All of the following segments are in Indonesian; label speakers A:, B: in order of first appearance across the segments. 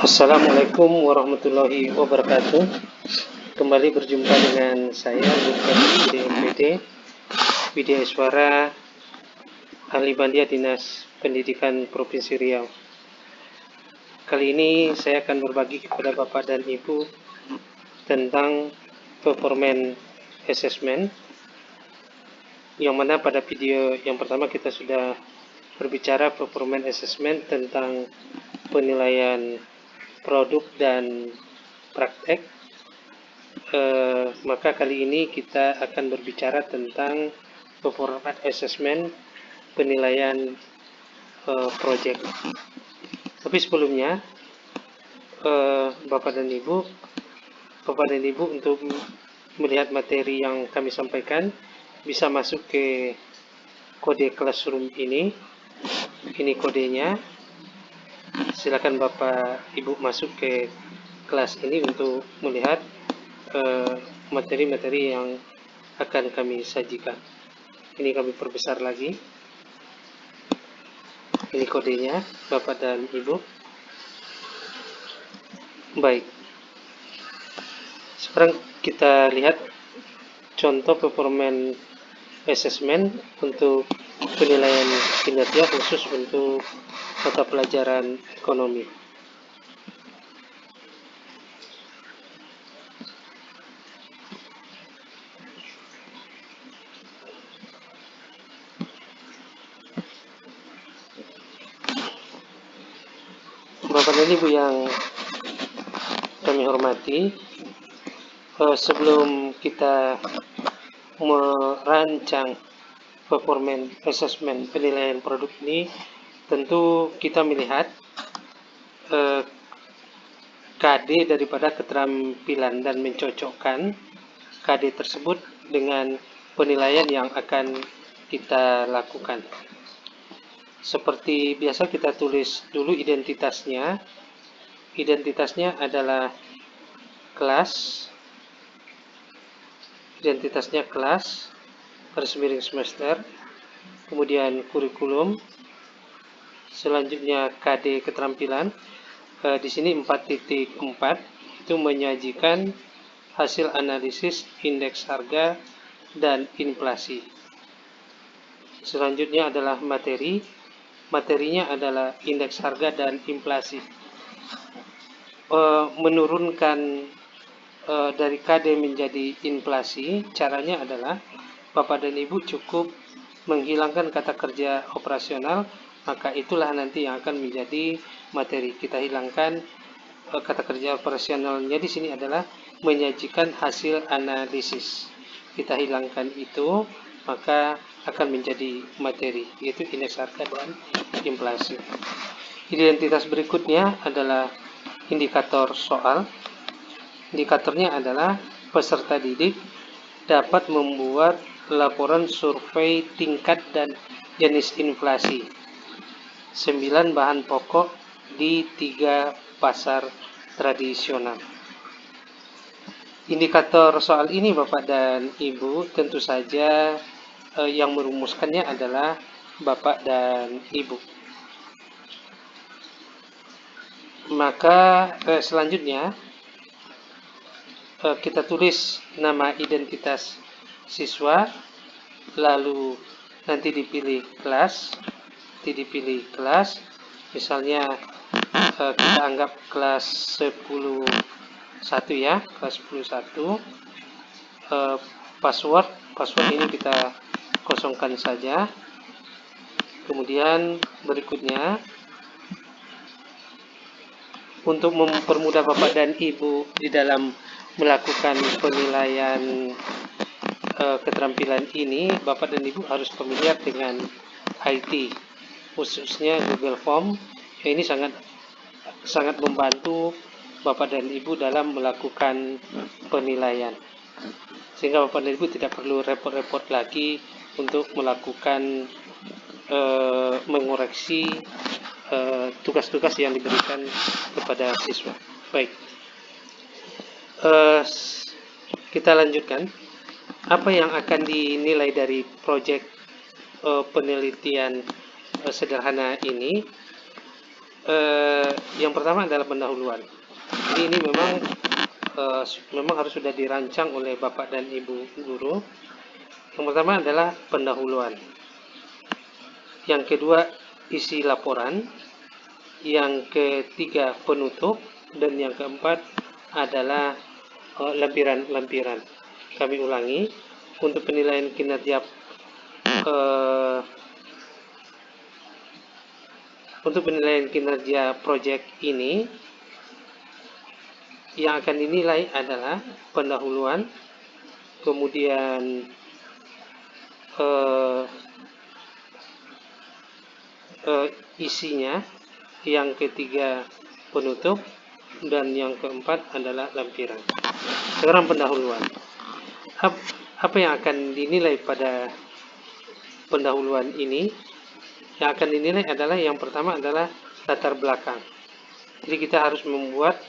A: Assalamualaikum warahmatullahi wabarakatuh. Kembali berjumpa dengan saya Dr. DMPD Widya Iswara, Ahli Bandia Dinas Pendidikan Provinsi Riau. Kali ini saya akan berbagi kepada Bapak dan Ibu tentang performance assessment, yang mana pada video yang pertama kita sudah berbicara performance assessment tentang penilaian produk dan praktek. Maka kali ini kita akan berbicara tentang performance assessment penilaian project. Tapi sebelumnya, Bapak dan Ibu untuk melihat materi yang kami sampaikan bisa masuk ke kode classroom ini. Ini kodenya. Silakan Bapak Ibu masuk ke kelas ini untuk melihat materi-materi yang akan kami sajikan. Ini kami perbesar lagi. Ini kodenya, Bapak dan Ibu. Baik. Sekarang kita lihat contoh performance assessment untuk penilaian kinerja khusus untuk mata pelajaran ekonomi. Bapak dan Ibu yang kami hormati, sebelum kita merancang performance assessment penilaian produk ini, tentu kita melihat KD daripada keterampilan dan mencocokkan KD tersebut dengan penilaian yang akan kita lakukan. Seperti biasa kita tulis dulu identitasnya. Identitasnya adalah kelas. Identitasnya kelas, garis miring semester. Kemudian kurikulum. Selanjutnya KD keterampilan. Di sini 4.4 itu menyajikan hasil analisis indeks harga dan inflasi. Selanjutnya adalah materi. Materinya adalah indeks harga dan inflasi. Menurunkan dari KD menjadi inflasi, caranya adalah Bapak dan Ibu cukup menghilangkan kata kerja operasional, maka itulah nanti yang akan menjadi materi. Kita hilangkan kata kerja operasionalnya di sini adalah menyajikan hasil analisis. Kita hilangkan itu, maka akan menjadi materi, yaitu indeks harga dan inflasi. Identitas berikutnya adalah indikator soal. Indikatornya adalah peserta didik dapat membuat laporan survei tingkat dan jenis inflasi 9 bahan pokok di 3 pasar tradisional. Indikator soal ini Bapak dan Ibu tentu saja yang merumuskannya adalah Bapak dan Ibu. Maka selanjutnya kita tulis nama identitas siswa, lalu nanti dipilih kelas, misalnya kita anggap kelas 10 1 ya, kelas 10 1. Password ini kita kosongkan saja. Kemudian berikutnya, untuk mempermudah Bapak dan Ibu di dalam melakukan penilaian keterampilan ini, Bapak dan Ibu harus familiar dengan IT, khususnya Google Form. Ini sangat membantu Bapak dan Ibu dalam melakukan penilaian, sehingga Bapak dan Ibu tidak perlu repot-repot lagi untuk melakukan mengoreksi tugas-tugas yang diberikan kepada siswa. Baik, kita lanjutkan. Apa yang akan dinilai dari proyek penelitian sederhana ini? Yang pertama adalah pendahuluan. Jadi ini memang harus sudah dirancang oleh Bapak dan Ibu guru. Yang pertama adalah pendahuluan. Yang kedua, isi laporan. Yang ketiga, penutup. Dan yang keempat adalah lampiran-lampiran. Kami ulangi, untuk penilaian kinerja proyek ini, yang akan dinilai adalah pendahuluan, kemudian isinya, yang ketiga penutup, dan yang keempat adalah lampiran. Sekarang pendahuluan. Apa yang akan dinilai pada pendahuluan ini? Yang akan dinilai adalah yang pertama adalah latar belakang. Jadi kita harus membuat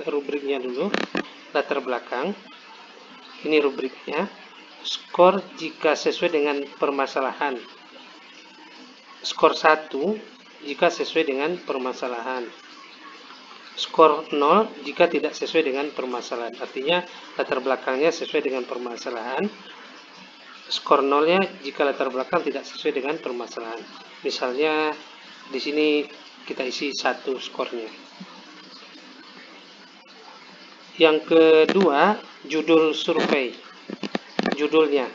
A: rubriknya dulu. Latar belakang. Ini rubriknya. Skor jika sesuai dengan permasalahan. Skor 1 jika sesuai dengan permasalahan. Skor 0 jika tidak sesuai dengan permasalahan. Artinya latar belakangnya sesuai dengan permasalahan. Skor 0-nya jika latar belakang tidak sesuai dengan permasalahan. Misalnya di sini kita isi 1 skornya. Yang kedua, judul survei. Judulnya.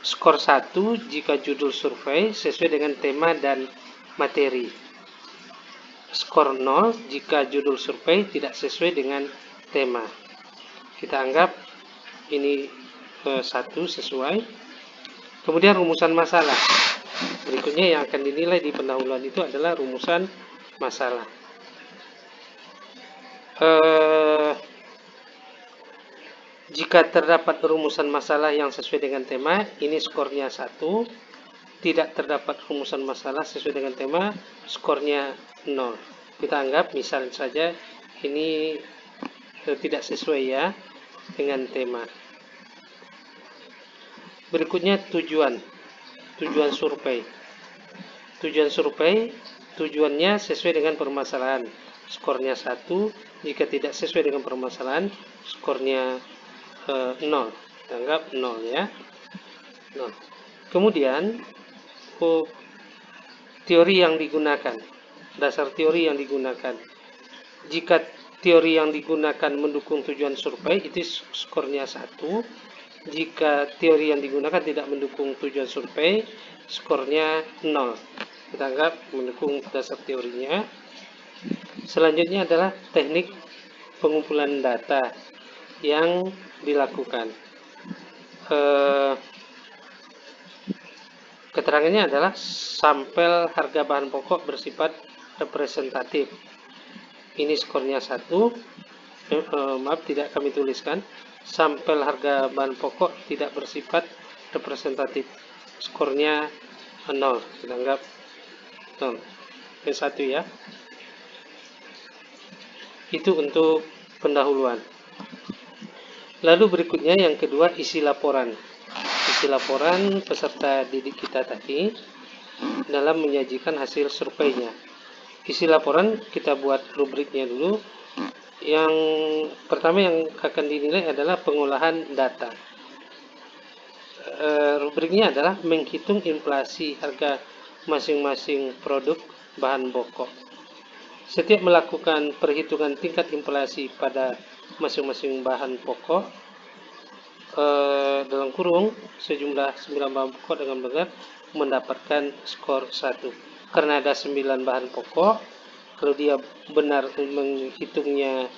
A: Skor 1 jika judul survei sesuai dengan tema dan materi. Skor 0 jika judul survei tidak sesuai dengan tema. Kita anggap ini 1 sesuai. Kemudian rumusan masalah. Berikutnya yang akan dinilai di pendahuluan itu adalah rumusan masalah. Jika terdapat rumusan masalah yang sesuai dengan tema, ini skornya 1. Tidak terdapat rumusan masalah sesuai dengan tema, skornya 0. Kita anggap misalnya saja ini tidak sesuai ya dengan tema. Berikutnya tujuan survei. Tujuan survei, tujuannya sesuai dengan permasalahan. Skornya 1. Jika tidak sesuai dengan permasalahan, skornya 0. Kita anggap 0 ya. 0. Kemudian teori yang digunakan. Dasar teori yang digunakan. Jika teori yang digunakan mendukung tujuan survei, itu skornya 1. Jika teori yang digunakan tidak mendukung tujuan survei, skornya 0. Kita anggap mendukung dasar teorinya. Selanjutnya adalah teknik pengumpulan data yang dilakukan. Keterangannya adalah sampel harga bahan pokok bersifat representatif. Ini skornya 1. Maaf, tidak kami tuliskan. Sampel harga bahan pokok tidak bersifat representatif. Skornya 0. Kita anggap 0. Yang 1 ya. Itu untuk pendahuluan. Lalu berikutnya yang kedua, isi laporan. Isi laporan peserta didik kita tadi dalam menyajikan hasil surveinya. Isi laporan kita buat rubriknya dulu. Yang pertama yang akan dinilai adalah pengolahan data. Rubriknya adalah menghitung inflasi harga masing-masing produk bahan pokok. Setiap melakukan perhitungan tingkat inflasi pada masing-masing bahan pokok, dalam kurung sejumlah 9 bahan pokok dengan benar mendapatkan skor 1. Karena ada 9 bahan pokok, kalau dia benar menghitungnya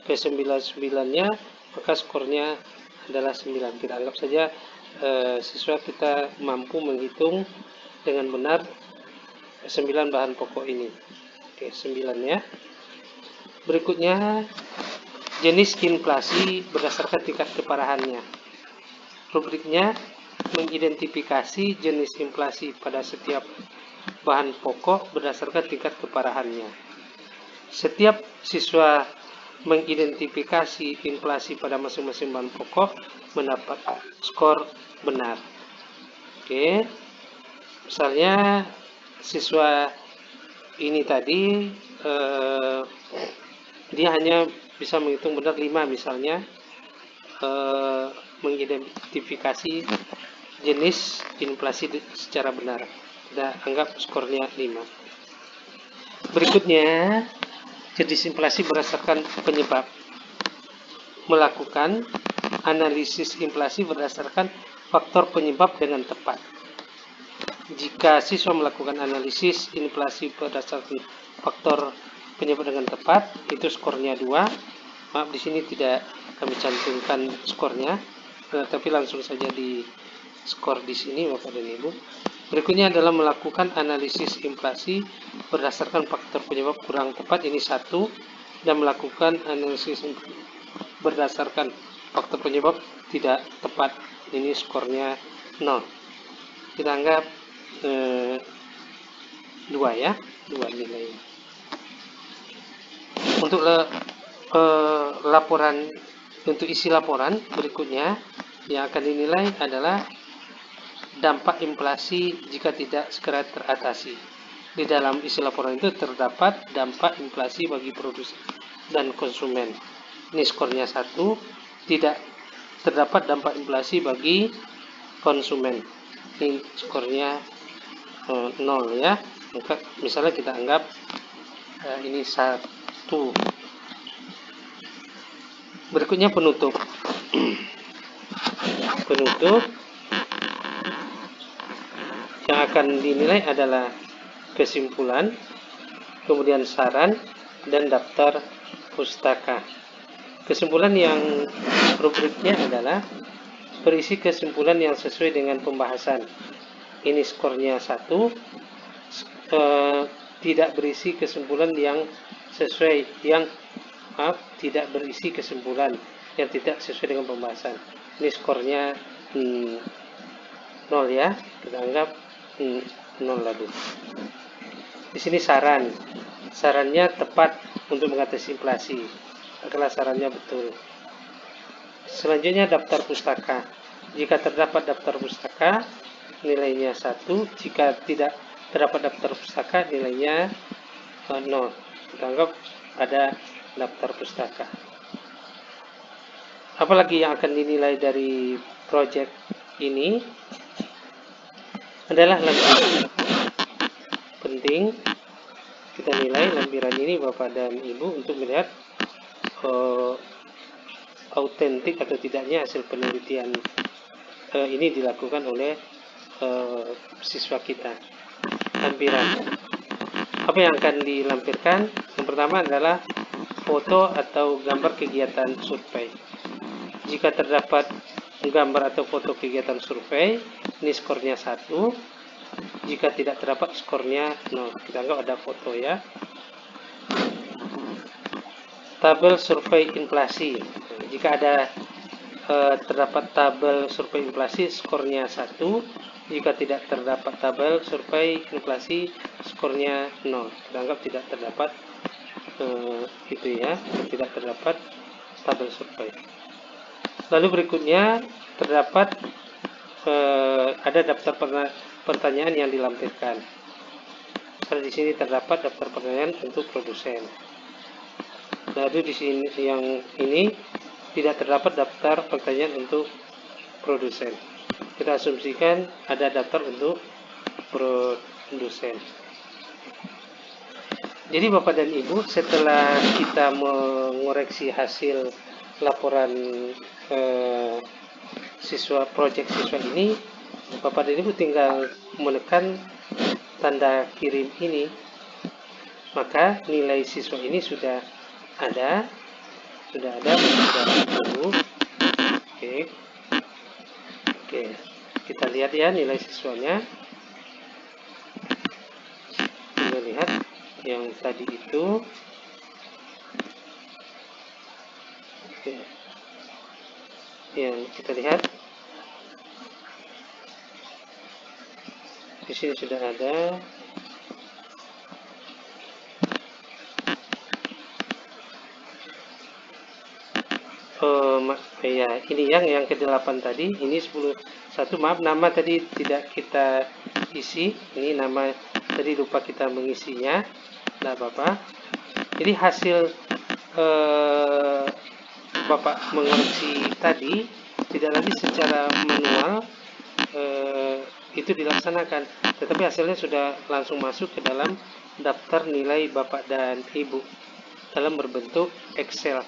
A: ke 9-9-nya, maka skornya adalah 9. Kita anggap saja siswa kita mampu menghitung dengan benar 9 bahan pokok ini. Oke, 9 ya. Berikutnya, jenis inflasi berdasarkan tingkat keparahannya. Rubriknya mengidentifikasi jenis inflasi pada setiap bahan pokok berdasarkan tingkat keparahannya. Setiap siswa mengidentifikasi inflasi pada masing-masing bahan pokok mendapat skor benar. Oke. Misalnya siswa ini tadi dia hanya bisa menghitung benar 5 misalnya, mengidentifikasi jenis inflasi secara benar. Kita anggap skornya 5. Berikutnya, jenis inflasi berdasarkan penyebab. Melakukan analisis inflasi berdasarkan faktor penyebab dengan tepat. Jika siswa melakukan analisis inflasi berdasarkan faktor penyebab dengan tepat, itu skornya 2. Maaf, di sini tidak kami cantumkan skornya, tapi langsung saja di skor di sini Bapak dan Ibu. Berikutnya adalah melakukan analisis inflasi berdasarkan faktor penyebab kurang tepat, ini 1, dan melakukan analisis berdasarkan faktor penyebab tidak tepat, ini skornya 0. Kita anggap 2 ya, 2 nilainya. Untuk laporan, untuk isi laporan berikutnya yang akan dinilai adalah dampak inflasi jika tidak segera teratasi. Di dalam isi laporan itu terdapat dampak inflasi bagi produsen dan konsumen. Ini skornya 1. Tidak terdapat dampak inflasi bagi konsumen. Ini skornya 0 ya. Misalnya kita anggap ini 1. Berikutnya penutup. Penutup yang akan dinilai adalah kesimpulan, kemudian saran, dan daftar pustaka. Kesimpulan yang rubriknya adalah berisi kesimpulan yang sesuai dengan pembahasan. Ini skornya 1. Tidak berisi kesimpulan yang sesuai, tidak berisi kesimpulan yang tidak sesuai dengan pembahasan. Ini skornya 0 ya. Kita anggap 0 lagi. Di sini saran. Sarannya tepat untuk mengatasi inflasi. Adalah sarannya betul. Selanjutnya daftar pustaka. Jika terdapat daftar pustaka, nilainya 1. Jika tidak terdapat daftar pustaka, nilainya 0. Kita anggap ada daftar pustaka. Apalagi yang akan dinilai dari proyek ini adalah lampiran. Penting kita nilai lampiran ini Bapak dan Ibu untuk melihat autentik atau tidaknya hasil penelitian ini dilakukan oleh siswa kita. Lampiran. Apa yang akan dilampirkan? Yang pertama adalah foto atau gambar kegiatan survei. Jika terdapat gambar atau foto kegiatan survei, ini skornya 1. Jika tidak terdapat, skornya 0. Kita anggap ada foto ya. Tabel survei inflasi. Jika ada terdapat tabel survei inflasi, skornya 1. Jika tidak terdapat tabel survei inflasi, skornya 0. Kita anggap tidak terdapat itu ya, tidak terdapat tabel survei. Lalu berikutnya terdapat ada daftar pertanyaan yang dilampirkan. Karena di sini terdapat daftar pertanyaan untuk produsen. Lalu di sini yang ini tidak terdapat daftar pertanyaan untuk produsen. Kita asumsikan ada daftar untuk produsen. Jadi Bapak dan Ibu, setelah kita mengoreksi hasil laporan proyek siswa ini, Bapak dan Ibu tinggal menekan tanda kirim ini, maka nilai siswa ini sudah ada. Oke, kita lihat ya nilai siswanya. Kita lihat yang tadi itu. Oke. Yang kita lihat di sini sudah ada. Ya, ini yang ke-8 tadi, ini 1, maaf nama tadi tidak kita isi, ini nama Tadi lupa kita mengisinya, tidak apa-apa. Jadi hasil Bapak mengoreksi tadi tidak lagi secara manual itu dilaksanakan, tetapi hasilnya sudah langsung masuk ke dalam daftar nilai Bapak dan Ibu dalam berbentuk Excel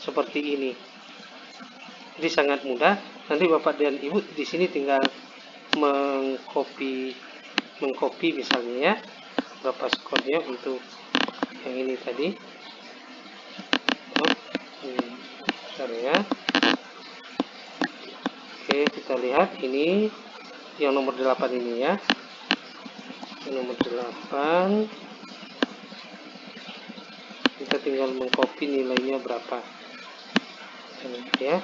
A: seperti ini. Jadi sangat mudah. Nanti Bapak dan Ibu di sini tinggal mengcopy misalnya ya, berapa skornya untuk yang ini tadi. Bentar ya. Oke, kita lihat ini yang nomor 8 ini ya. Yang nomor 8 kita tinggal mengcopy nilainya berapa. Ini ya.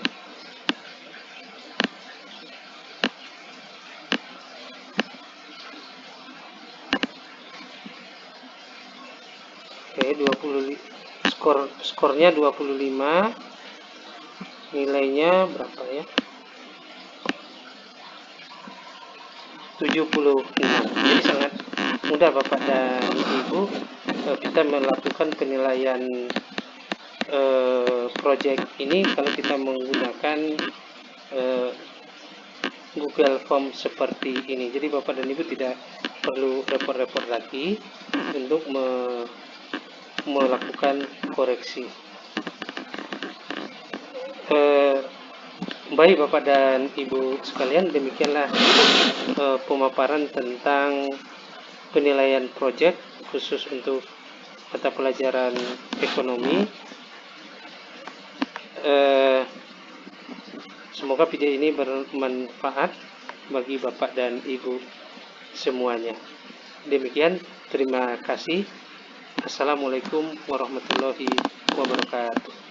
A: Oke, 20 skornya 25. Nilainya berapa ya? 76. Jadi sangat mudah Bapak dan Ibu kita melakukan penilaian project ini kalau kita menggunakan Google Form seperti ini. Jadi Bapak dan Ibu tidak perlu repot-repot lagi untuk melakukan koreksi. Baik Bapak dan Ibu sekalian, demikianlah pemaparan tentang penilaian proyek khusus untuk mata pelajaran ekonomi. Semoga video ini bermanfaat bagi Bapak dan Ibu semuanya. Demikian, terima kasih. Assalamualaikum warahmatullahi wabarakatuh.